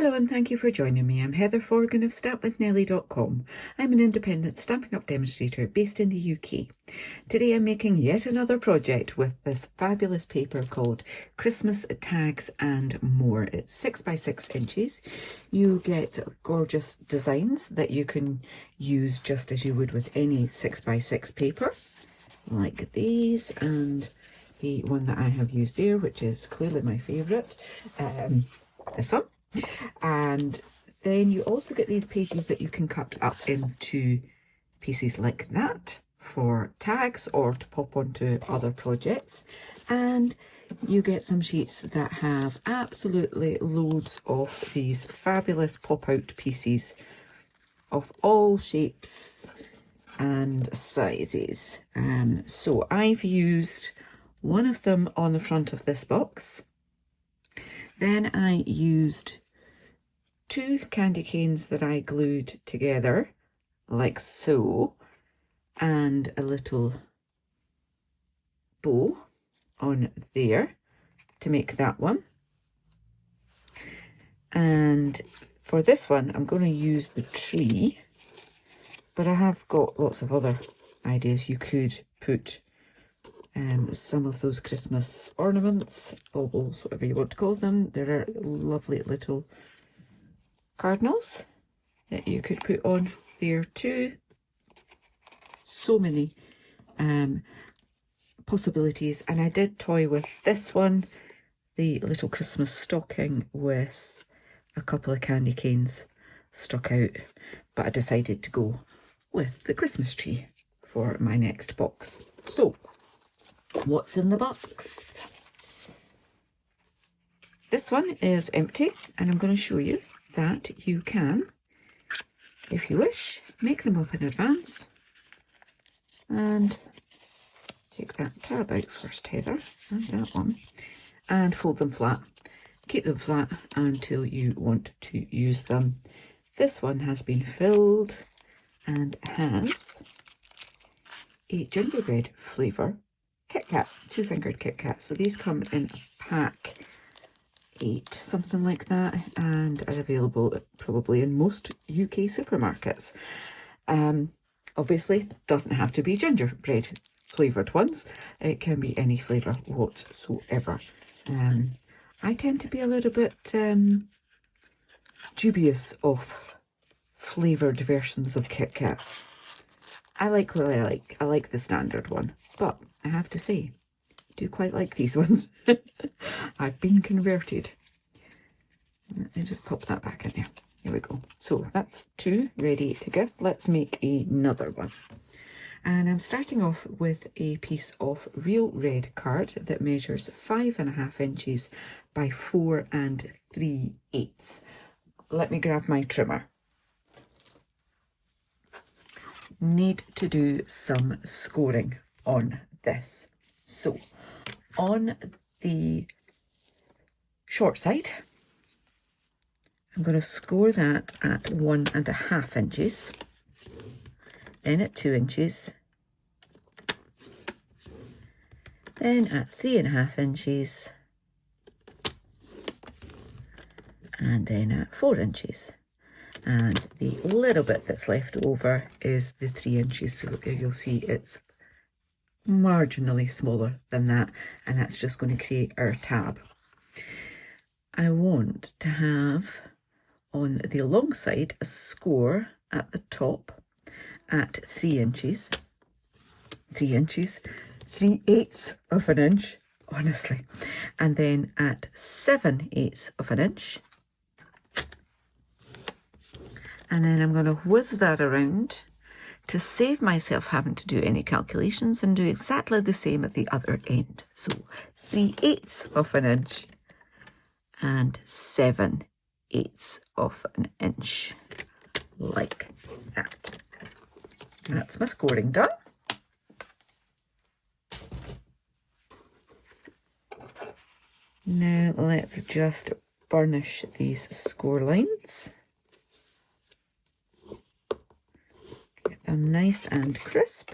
Hello and thank you for joining me. I'm Heather Forgan of stampwithnellie.com. I'm an independent Stampin' Up demonstrator based in the UK. Today I'm making yet another project with this fabulous paper called Christmas Tags and More. It's 6 by 6 inches. You get gorgeous designs that you can use just as you would with any 6 by 6 paper, like these, and the one that I have used there, which is clearly my favourite, this one. And then you also get these pages that you can cut up into pieces like that for tags or to pop onto other projects. And you get some sheets that have absolutely loads of these fabulous pop-out pieces of all shapes and sizes. So I've used one of them on the front of this box. Then I used 2 candy canes that I glued together like so, and a little bow on there to make that one. And for this one I'm going to use the tree, but I have got lots of other ideas. You could put some of those Christmas ornaments, baubles, whatever you want to call them. There are lovely little cardinals that you could put on there too. So many possibilities. And I did toy with this one, the little Christmas stocking, with a couple of candy canes stuck out, but I decided to go with the Christmas tree for my next box. So what's in the box? This one is empty, and I'm going to show you that you can, if you wish, make them up in advance. And take that tab out first, Heather, and that one, and fold them flat. Keep them flat until you want to use them. This one has been filled and has a gingerbread flavour KitKat, 2-fingered KitKat. So these come in a pack 8, something like that, and are available probably in most UK supermarkets. Obviously doesn't have to be gingerbread flavoured ones, it can be any flavour whatsoever. I tend to be a little bit dubious of flavoured versions of KitKat. I like what I like. I like the standard one, but I have to say, I do quite like these ones. I've been converted. Let me just pop that back in there. Here we go. So that's 2 ready to go. Let's make another one. And I'm starting off with a piece of real red card that measures 5.5 inches by 4 3/8. Let me grab my trimmer. Need to do some scoring on this. So on the short side, I'm going to score that at 1.5 inches, then at 2 inches, then at 3.5 inches, and then at 4 inches. And the little bit that's left over is the 3 inches, so you'll see it's marginally smaller than that, and that's just going to create our tab. I want to have on the long side a score at the top at 3 inches, 3/8 of an inch, honestly, and then at 7/8 of an inch. And then I'm going to whiz that around to save myself having to do any calculations and do exactly the same at the other end. So 3/8 of an inch and 7/8 of an inch, like that. That's my scoring done. Now let's just burnish these score lines. Get them nice and crisp.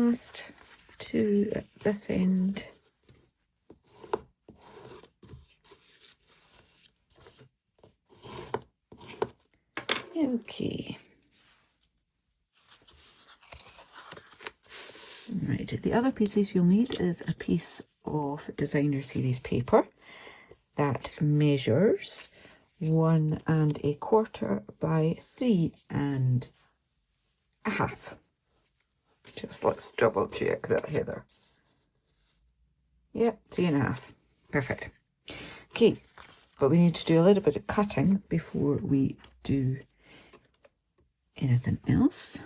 last two at this end. Okay. Right, the other pieces you'll need is a piece of designer series paper that measures 1 1/4 by 3 1/2. Just let's double check that, Heather. Yep, 3 1/2. Perfect. Okay, but we need to do a little bit of cutting before we do anything else.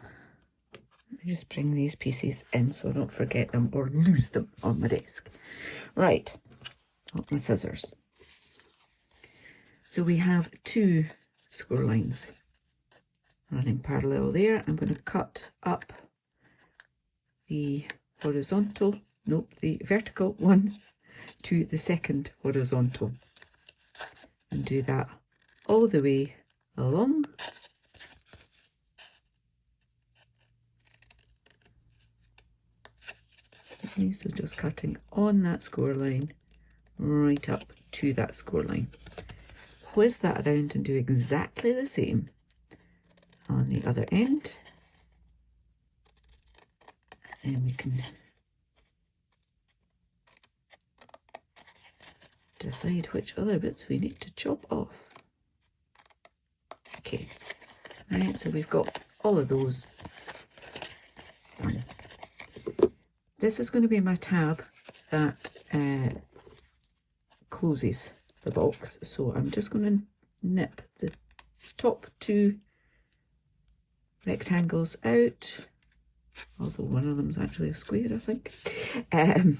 Let me just bring these pieces in so I don't forget them or lose them on my desk. Right, got my scissors. So we have 2 score lines running parallel there. I'm going to cut up the horizontal, nope, the vertical one to the second horizontal and do that all the way along. Okay, so just cutting on that score line right up to that score line. Whiz that around and do exactly the same on the other end. And then we can decide which other bits we need to chop off. Okay, right, so we've got all of those done. This is going to be my tab that closes the box, so I'm just going to nip the top 2 rectangles out, although one of them is actually a square, I think, and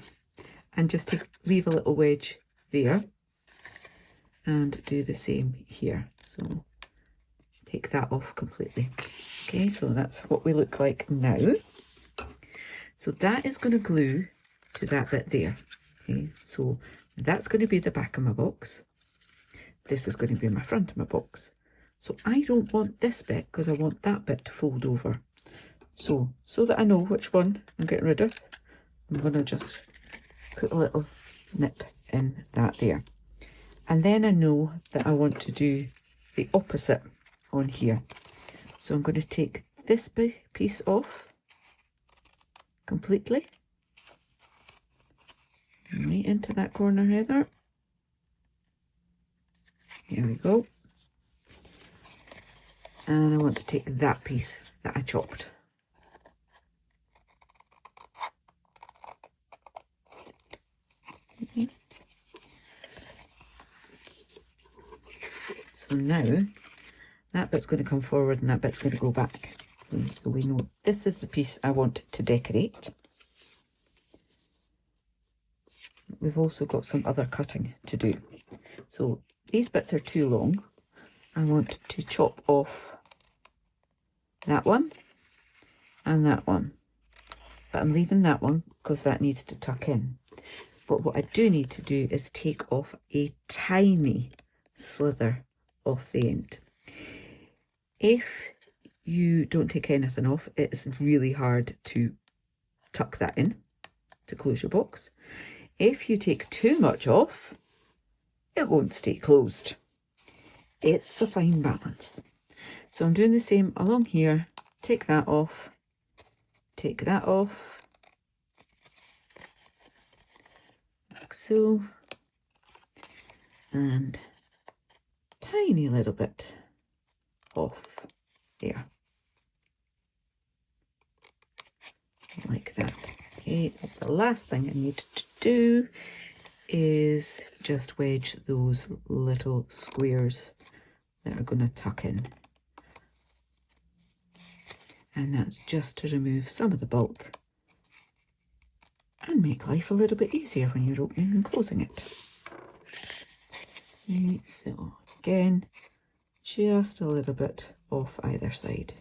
just leave a little wedge there and do the same here. So take that off completely. Okay, so that's what we look like now. So that is going to glue to that bit there. Okay, so that's going to be the back of my box. This is going to be my front of my box. So I don't want this bit because I want that bit to fold over. So that I know which one I'm getting rid of, I'm going to just put a little nip in that there. And then I know that I want to do the opposite on here. So I'm going to take this piece off completely, right into that corner, Heather. Here we go. And I want to take that piece that I chopped. Okay. So now that bit's going to come forward and that bit's going to go back. So we know this is the piece I want to decorate. We've also got some other cutting to do. So these bits are too long. I want to chop off that one and that one. But I'm leaving that one because that needs to tuck in. But what I do need to do is take off a tiny slither off the end. If you don't take anything off, it's really hard to tuck that in to close your box. If you take too much off, it won't stay closed. It's a fine balance. So I'm doing the same along here. Take that off, take that off, like so, and tiny little bit off there, like that. Okay, the last thing I need to do is just wedge those little squares that are going to tuck in. And that's just to remove some of the bulk and make life a little bit easier when you're opening and closing it. Right, so again, just a little bit off either side.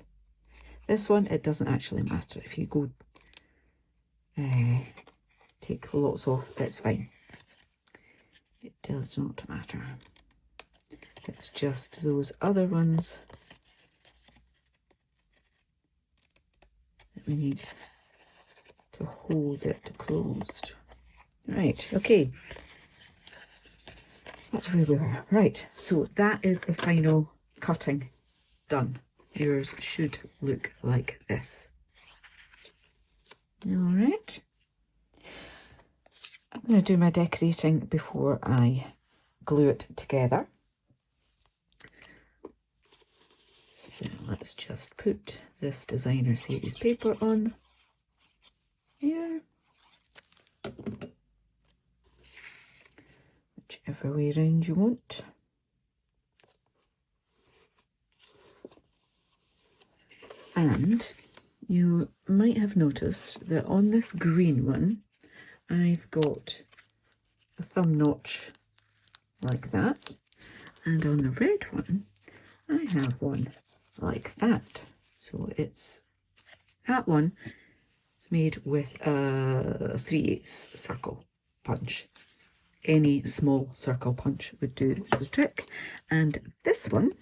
This one, it doesn't actually matter. If you go take lots off, it's fine. It does not matter. It's just those other ones that we need to hold it closed. Right, okay. That's where we were. Right, so that is the final cutting done. Yours should look like this. All right. I'm going to do my decorating before I glue it together. So let's just put this designer series paper on here. Whichever way around you want. And you might have noticed that on this green one, I've got a thumb notch like that. And on the red one, I have one like that. So it's that one is made with a 3/8 circle punch. Any small circle punch would do the trick. And this one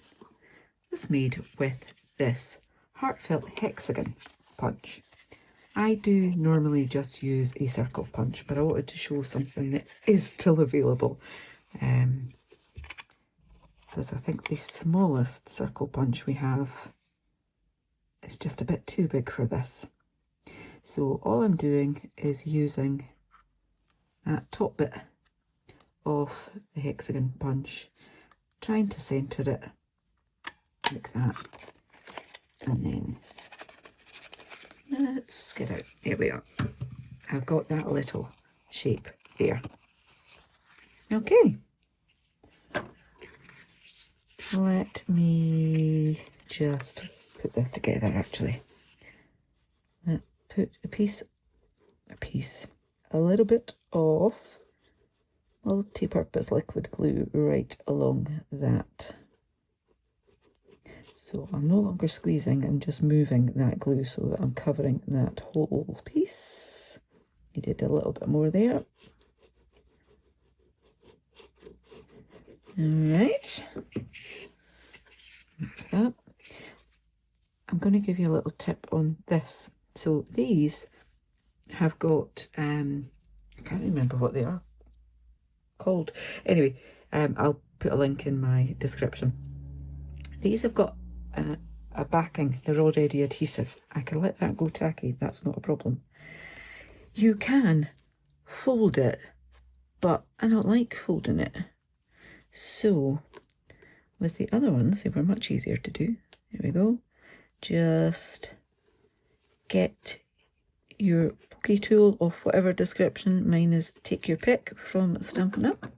is made with this heartfelt hexagon punch. I do normally just use a circle punch, but I wanted to show something that is still available. Because I think the smallest circle punch we have is just a bit too big for this. So all I'm doing is using that top bit of the hexagon punch, trying to centre it like that, and then let's get out. There we are. I've got that little shape there. Okay. Let me just put this together actually. Put a little bit of multi-purpose liquid glue right along that. So I'm no longer squeezing, I'm just moving that glue so that I'm covering that whole piece. Needed a little bit more there. Alright. Like that. I'm going to give you a little tip on this. So these have got, I can't remember what they are called. Anyway, I'll put a link in my description. These have got a backing, they're already adhesive. I can let that go tacky, that's not a problem. You can fold it, but I don't like folding it. So with the other ones, they were much easier to do. There we go. Just get your pokey tool of whatever description. Mine is Take Your Pick from Stampin' Up.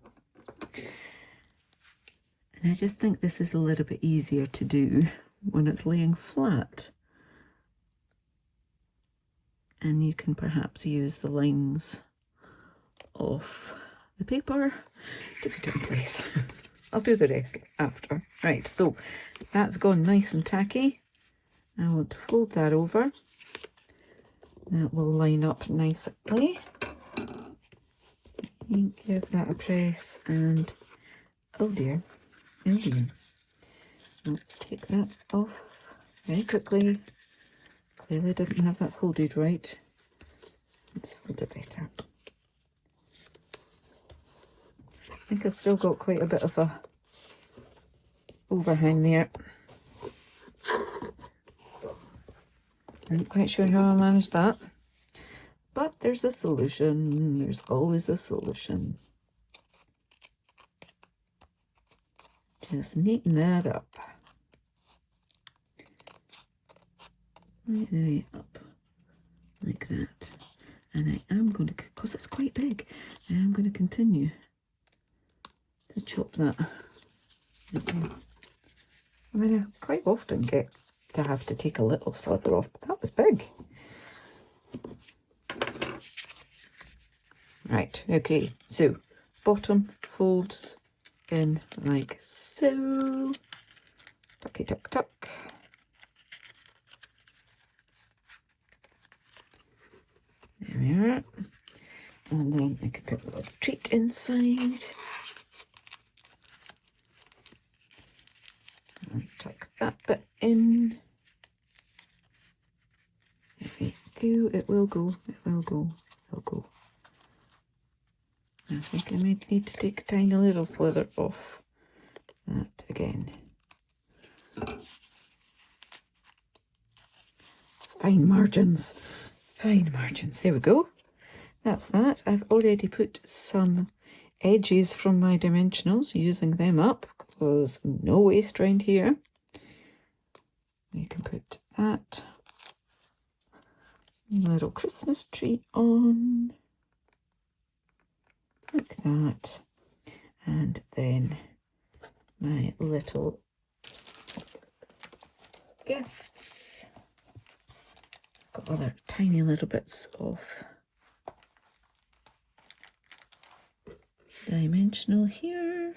And I just think this is a little bit easier to do when it's laying flat. And you can perhaps use the lines of the paper to put it in place. I'll do the rest after. Right, so that's gone nice and tacky. I want to fold that over. That will line up nicely. Give that a press and oh dear. Let's take that off very quickly. Clearly didn't have that folded right. Let's fold it better. I think I've still got quite a bit of a overhang there. I'm not quite sure how I managed that. But there's a solution. There's always a solution. Just neaten that up. Right the way up. Like that. And I am going to, because it's quite big, I am going to continue to chop that. I mean, I quite often get to have to take a little slither off, but that was big. Right, okay, so bottom folds in like so. Tucky tuck tuck. There we are. And then I could put a little treat inside. And tuck that bit in. There we Ew, it will go, it will go, it will go. I think I might need to take a tiny little slither off that again. It's fine margins, fine margins. There we go. That's that. I've already put some edges from my dimensionals, using them up because no waste around here. We can put that little Christmas tree on, like that, and then my little gifts. Got other tiny little bits of dimensional here.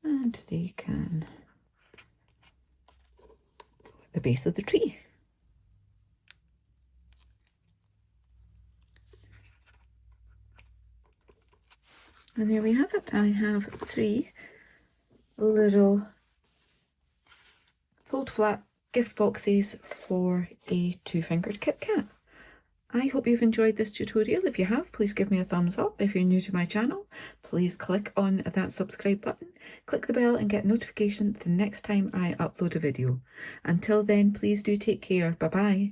And they can go at the base of the tree. And there we have it. I have 3 little fold flat gift boxes for a 2-fingered KitKat. I hope you've enjoyed this tutorial. If you have, please give me a thumbs up. If you're new to my channel, please click on that subscribe button, click the bell and get notification the next time I upload a video. Until then, please do take care. Bye bye.